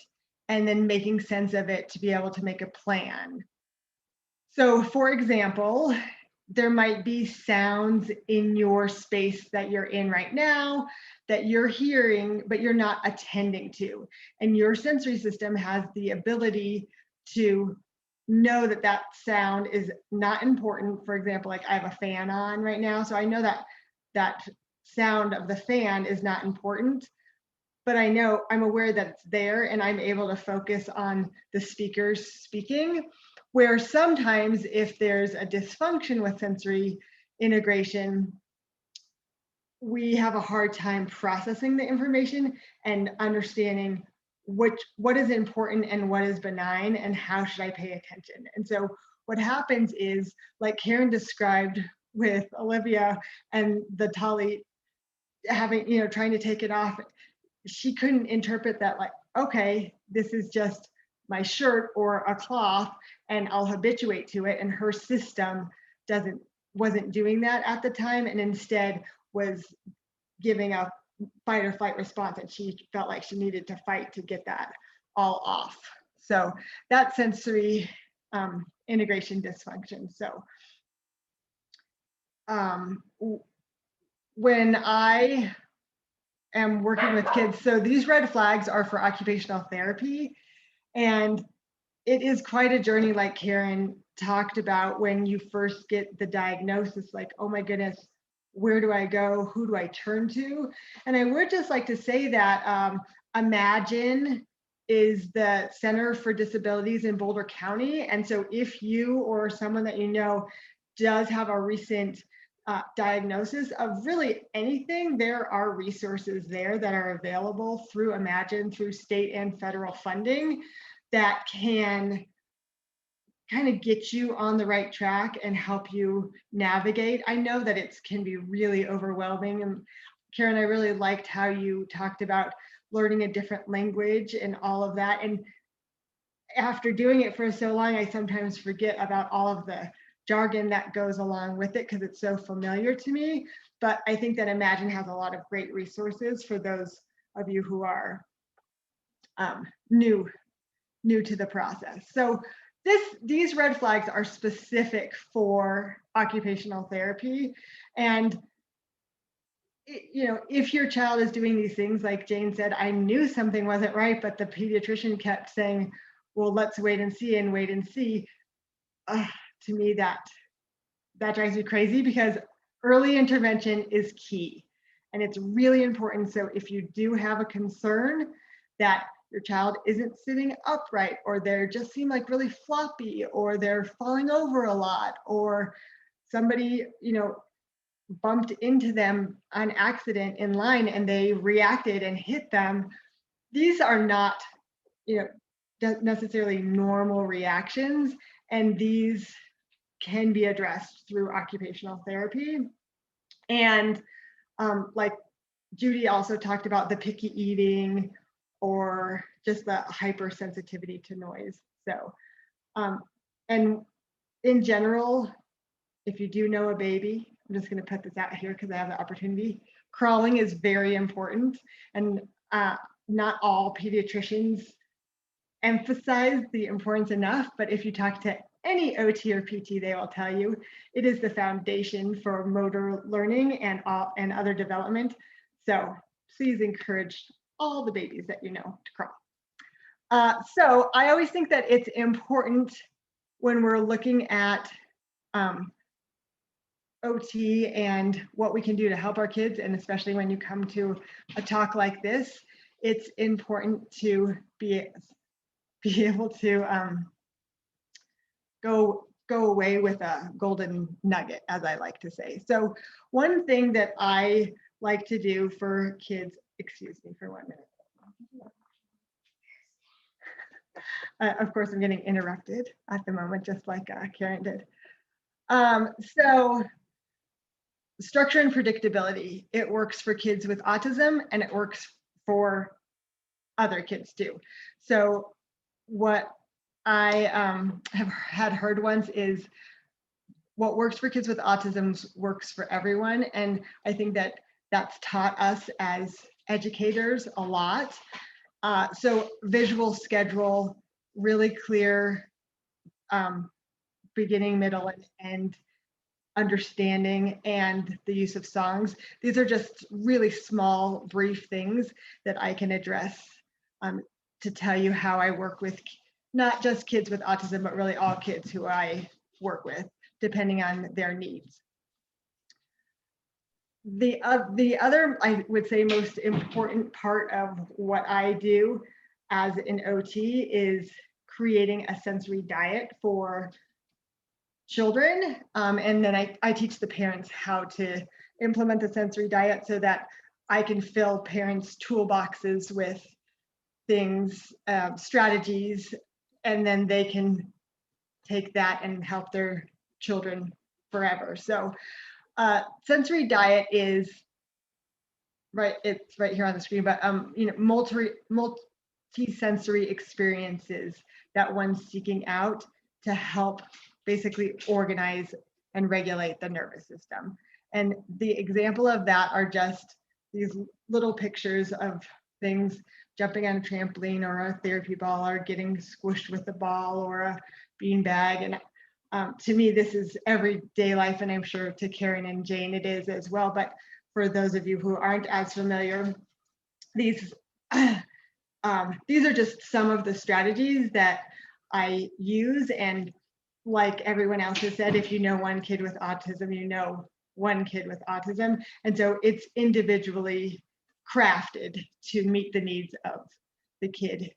and then making sense of it to be able to make a plan. So for example, there might be sounds in your space that you're in right now that you're hearing, but you're not attending to. And your sensory system has the ability to know that that sound is not important. For example, like I have a fan on right now, so I know that that sound of the fan is not important, but I know I'm aware that it's there and I'm able to focus on the speakers speaking. Where sometimes if there's a dysfunction with sensory integration, we have a hard time processing the information and understanding what is important and what is benign and how should I pay attention. And so what happens is, like Karen described with Olivia and the Tali having, trying to take it off, she couldn't interpret that like, okay, this is just my shirt or a cloth and I'll habituate to it. And her system wasn't doing that at the time, and instead was giving a fight or flight response, and she felt like she needed to fight to get that all off. So that's sensory integration dysfunction. So when I am working with kids, so these red flags are for occupational therapy, and it is quite a journey, like Karen talked about when you first get the diagnosis, like, oh my goodness, where do I go? Who do I turn to? And I would just like to say that Imagine is the Center for Disabilities in Boulder County. And so if you or someone that you know does have a recent diagnosis of really anything, there are resources there that are available through Imagine, through state and federal funding, that can kind of get you on the right track and help you navigate. I know that it can be really overwhelming. And Karen, I really liked how you talked about learning a different language and all of that. And after doing it for so long, I sometimes forget about all of the jargon that goes along with it because it's so familiar to me. But I think that Imagine has a lot of great resources for those of you who are new to the process. So these red flags are specific for occupational therapy. And you know, if your child is doing these things, like Jane said, I knew something wasn't right, but the pediatrician kept saying, well, let's wait and see and wait and see. To me, that drives me crazy, because early intervention is key. And it's really important. So if you do have a concern that your child isn't sitting upright, or they just seem like really floppy, or they're falling over a lot, or somebody, you know, bumped into them on accident in line and they reacted and hit them, these are not, you know, necessarily normal reactions, and these can be addressed through occupational therapy. And like Judy also talked about, the picky eating or just the hypersensitivity to noise. So, and in general, if you do know a baby, I'm just going to put this out here because I have the opportunity, crawling is very important. And not all pediatricians emphasize the importance enough, but if you talk to any OT or PT, they will tell you it is the foundation for motor learning and other development. So please encourage all the babies that you know to crawl. So I always think that it's important when we're looking at OT and what we can do to help our kids, and especially when you come to a talk like this, it's important to be able to go away with a golden nugget, as I like to say. So one thing that I like to do for kids, excuse me for 1 minute. Of course, I'm getting interrupted at the moment, just like Karen did. So structure and predictability, it works for kids with autism and it works for other kids too. So what I have had heard once is, what works for kids with autism works for everyone. And I think that that's taught us as educators a lot. So visual schedule, really clear beginning, middle, and end understanding, and the use of songs. These are just really small, brief things that I can address to tell you how I work with not just kids with autism, but really all kids who I work with, depending on their needs. The other, I would say, most important part of what I do as an OT is creating a sensory diet for children. And then I teach the parents how to implement the sensory diet so that I can fill parents' toolboxes with things, strategies, and then they can take that and help their children forever. So sensory diet is right, it's right here on the screen, but you know, multi-sensory experiences that one's seeking out to help basically organize and regulate the nervous system. And the example of that are just these little pictures of things, jumping on a trampoline or a therapy ball, or getting squished with a ball or a beanbag. And to me, this is everyday life, and I'm sure to Karen and Jane it is as well. But for those of you who aren't as familiar, these are just some of the strategies that I use. And like everyone else has said, if you know one kid with autism, you know one kid with autism. And so it's individually crafted to meet the needs of the kid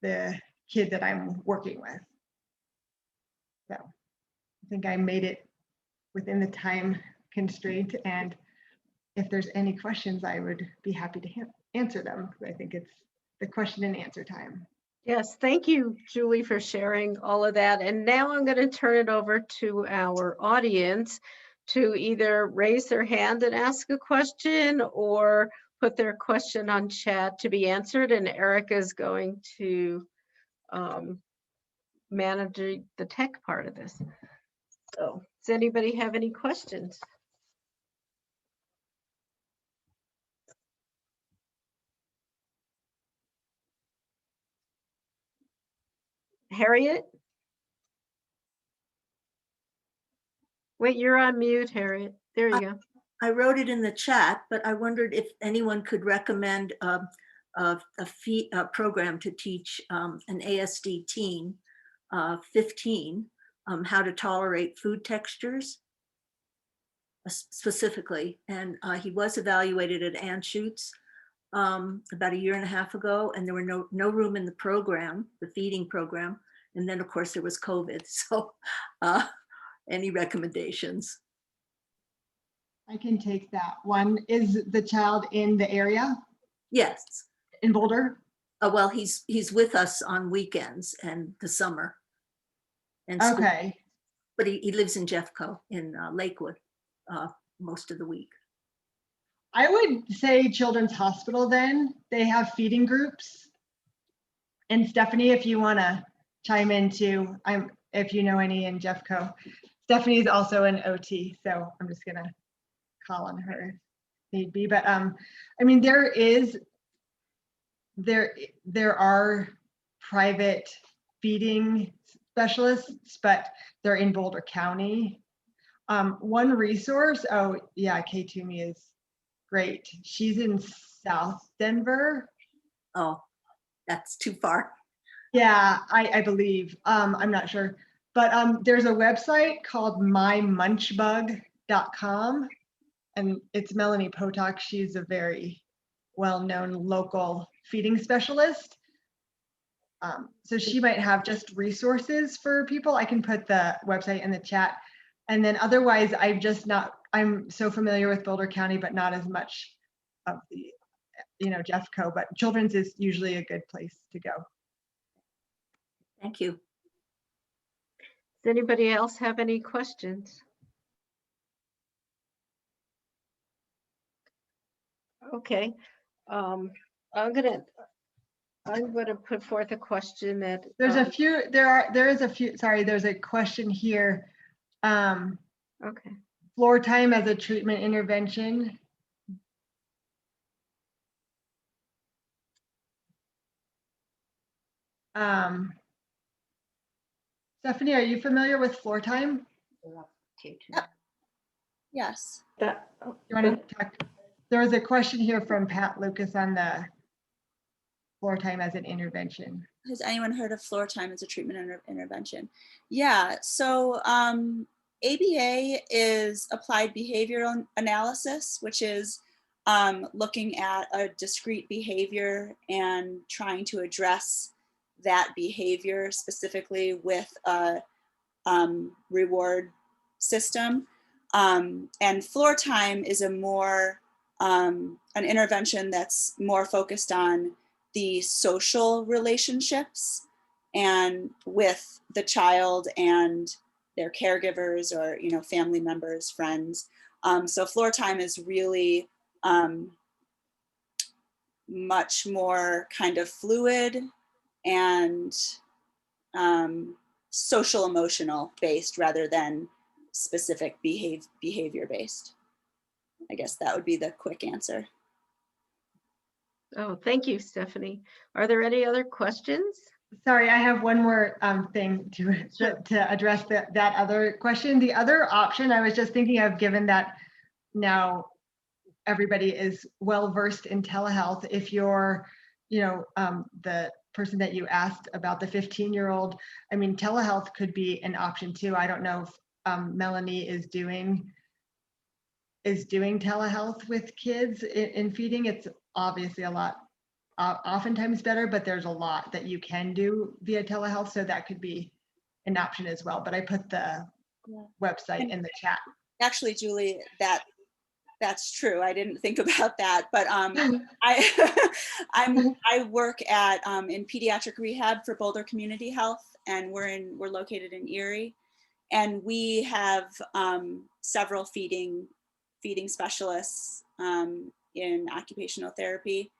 that I'm working with. So I think I made it within the time constraint, and if there's any questions, I would be happy to answer them, because I think it's the question and answer time. Yes, thank you, Julie, for sharing all of that. And now I'm going to turn it over to our audience to either raise their hand and ask a question or put their question on chat to be answered. And Erica is going to manage the tech part of this. So does anybody have any questions? Harriet? Wait, you're on mute, Harriet. There you go. I wrote it in the chat, but I wondered if anyone could recommend a program to teach an ASD teen, 15, how to tolerate food textures specifically. And he was evaluated at Anschutz about a year and a half ago, and there were no room in the program, the feeding program. And then of course there was COVID. So any recommendations? I can take that one. Is the child in the area Yes. in Boulder? Well, he's with us on weekends and the summer. And so, Okay. but he lives in Jeffco in Lakewood most of the week. I would say Children's Hospital then. They have feeding groups. And Stephanie, if you want to chime in too, if you know any in Jeffco. Stephanie is also an OT, so I'm just going to call on her if need be. But I mean, there are private feeding specialists, but they're in Boulder County. One resource, oh yeah, K2Me is great. She's in South Denver. Oh, that's too far. Yeah, I believe. I'm not sure. But there's a website called mymunchbug.com. And it's Melanie Potok. She's a very well-known local feeding specialist. So she might have just resources for people. I can put the website in the chat. And then otherwise, I'm so familiar with Boulder County, but not as much of the, Jeffco, but Children's is usually a good place to go. Thank you. Does anybody else have any questions? Okay, I'm gonna put forth a question that There's there's a question here. okay. Floor time as a treatment intervention. Stephanie, are you familiar with floor time? Yes. You want to talk? There was a question here from Pat Lucas on the floor time as an intervention. Has anyone heard of floor time as a treatment intervention? Yeah, so ABA is applied behavioral analysis, which is looking at a discrete behavior and trying to address that behavior specifically with a reward system. And floor time is a more, an intervention that's more focused on the social relationships and with the child and their caregivers or, family members, friends. So floor time is really much more kind of fluid and social emotional based rather than specific behavior based. I guess that would be the quick answer. Oh, thank you, Stephanie. Are there any other questions? Sorry, I have one more thing to address that other question. The other option I was just thinking of, given that now everybody is well versed in telehealth, if you're, the person that you asked about the 15-year-old, I mean, telehealth could be an option too. I don't know if Melanie is doing telehealth with kids in feeding. It's obviously a lot, oftentimes better, but there's a lot that you can do via telehealth. So that could be an option as well. But I put the website in the chat. Actually, Julie, that's true. I didn't think about that, but I work at in pediatric rehab for Boulder Community Health, and we're located in Erie, and we have several feeding specialists in occupational therapy.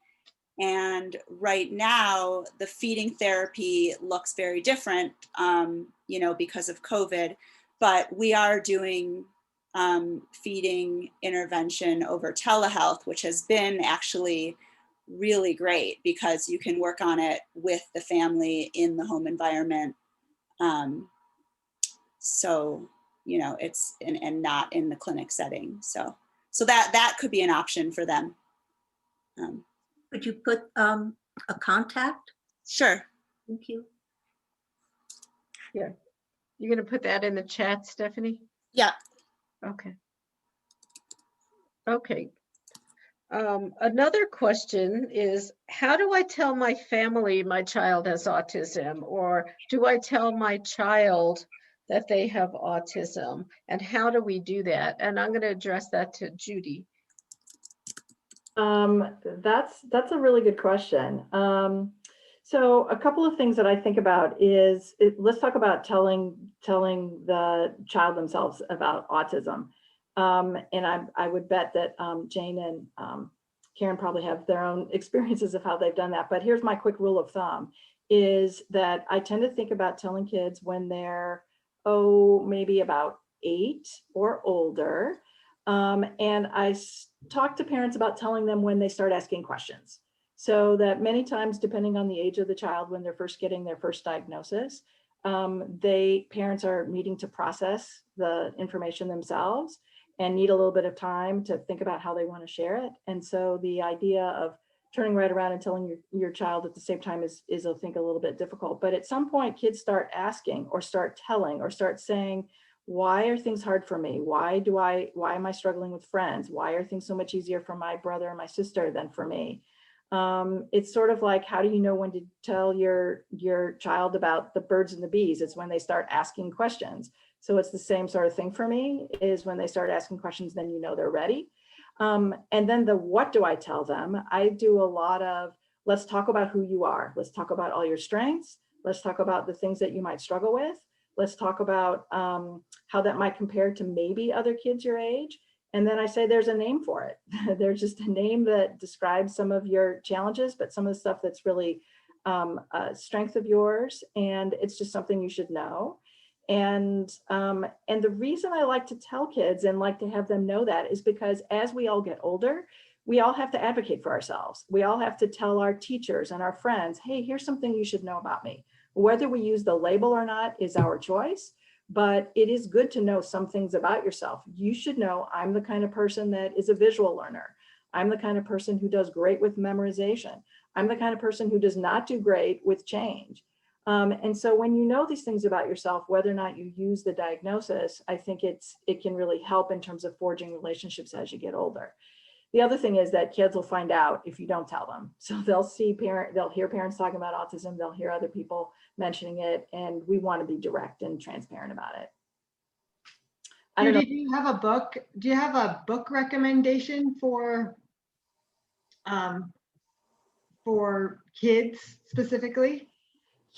And right now, the feeding therapy looks very different, you know, because of COVID, but we are doing feeding intervention over telehealth, which has been actually really great because you can work on it with the family in the home environment. So, you know, it's, and not in the clinic setting. So that could be an option for them. Could you put a contact? Sure. Thank you. Yeah. You're going to put that in the chat, Stephanie? Yeah. Okay. Okay. Another question is, how do I tell my family my child has autism? Or do I tell my child that they have autism? And how do we do that? And I'm going to address that to Judy. That's a really good question. So a couple of things that I think about is, let's talk about telling the child themselves about autism. And I would bet that Jane and Karen probably have their own experiences of how they've done that. But here's my quick rule of thumb, is that I tend to think about telling kids when they're, maybe about 8 or older. And I talk to parents about telling them when they start asking questions. So that many times, depending on the age of the child, when they're first getting their first diagnosis, parents are needing to process the information themselves and need a little bit of time to think about how they want to share it. And so the idea of turning right around and telling your child at the same time is I think a little bit difficult. But at some point, kids start asking or start telling or start saying, why are things hard for me? Why am I struggling with friends? Why are things so much easier for my brother or my sister than for me? It's sort of like, how do you know when to tell your child about the birds and the bees? It's when they start asking questions. So it's the same sort of thing for me, is when they start asking questions, then you know they're ready. And then what do I tell them? I do a lot of, let's talk about who you are. Let's talk about all your strengths. Let's talk about the things that you might struggle with. Let's talk about how that might compare to maybe other kids your age. And then I say there's a name for it. There's just a name that describes some of your challenges, but some of the stuff that's really a strength of yours. And it's just something you should know. And the reason I like to tell kids and like to have them know that is because as we all get older, we all have to advocate for ourselves. We all have to tell our teachers and our friends, hey, here's something you should know about me. Whether we use the label or not is our choice, but it is good to know some things about yourself. You should know I'm the kind of person that is a visual learner. I'm the kind of person who does great with memorization. I'm the kind of person who does not do great with change. And so when you know these things about yourself, whether or not you use the diagnosis, I think it can really help in terms of forging relationships as you get older. The other thing is that kids will find out if you don't tell them. So they'll hear parents talking about autism, they'll hear other people mentioning it, and we want to be direct and transparent about it. Judy, do you have a book? Do you have a book recommendation for kids specifically?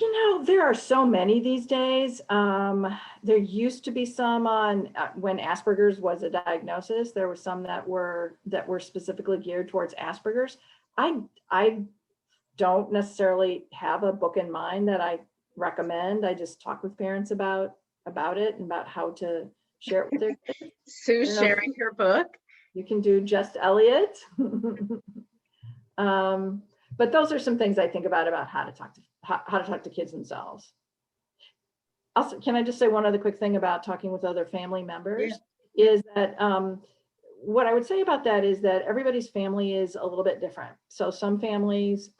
You know, there are so many these days. There used to be some on when Asperger's was a diagnosis. There were some that were specifically geared towards Asperger's. I don't necessarily have a book in mind that I recommend. I just talk with parents about it and about how to share it with their kids. Sue's sharing her book. You can do Just Elliot. But those are some things I think about how to talk to kids themselves. Also, can I just say one other quick thing about talking with other family members? Yeah. Is that what I would say about that is that everybody's family is a little bit different. So some families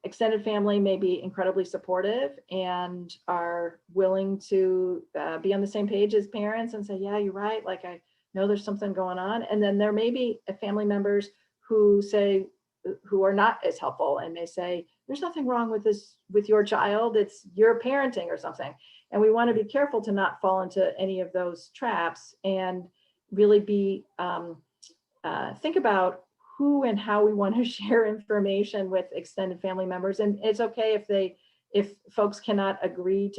extended family may be incredibly supportive and are willing to be on the same page as parents and say, yeah, you're right. Like, I know there's something going on. And then there may be family members who are not as helpful and may say, there's nothing wrong with this, with your child, it's your parenting or something. And we want to be careful to not fall into any of those traps and really be, think about who and how we want to share information with extended family members. And it's okay if folks cannot agree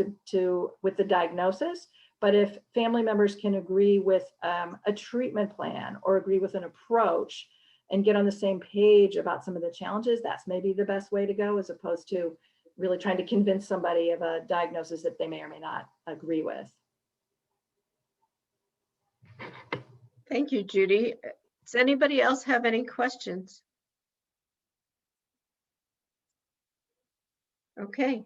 with the diagnosis, but if family members can agree with a treatment plan or agree with an approach and get on the same page about some of the challenges, that's maybe the best way to go, as opposed to really trying to convince somebody of a diagnosis that they may or may not agree with. Thank you, Judy. Does anybody else have any questions? Okay.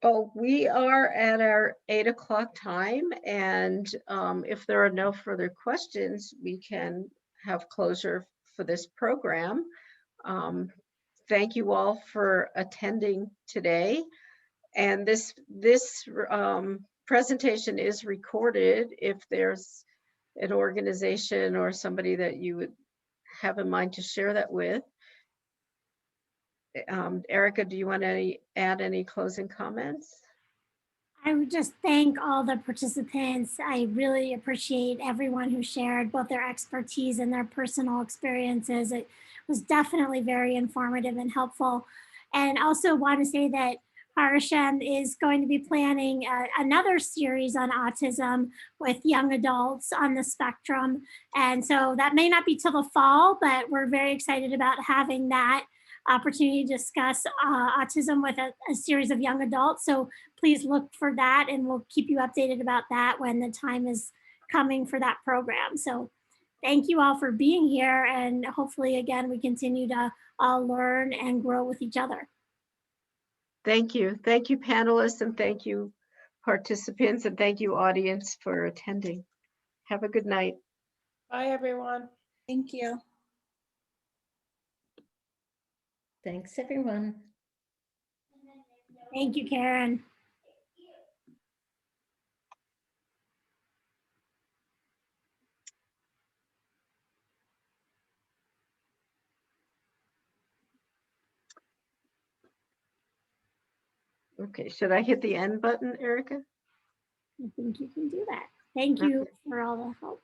Oh, we are at our 8 o'clock time, and if there are no further questions, we can have closure for this program. Thank you all for attending today. And this presentation is recorded. If there's an organization or somebody that you would have in mind to share that with. Erica, do you want to add any closing comments? I would just thank all the participants. I really appreciate everyone who shared both their expertise and their personal experiences. It was definitely very informative and helpful. And also want to say that Harshem is going to be planning another series on autism with young adults on the spectrum. And so that may not be till the fall, but we're very excited about having that opportunity to discuss autism with a series of young adults. So please look for that, and we'll keep you updated about that when the time is coming for that program. So thank you all for being here, and hopefully again we continue to all learn and grow with each other. Thank you. Thank you, panelists, and thank you, participants, and thank you, audience, for attending. Have a good night. Bye, everyone. Thank you. Thanks, everyone. Thank you, Karen. Okay, should I hit the end button, Erica? I think you can do that. Thank you for all the help.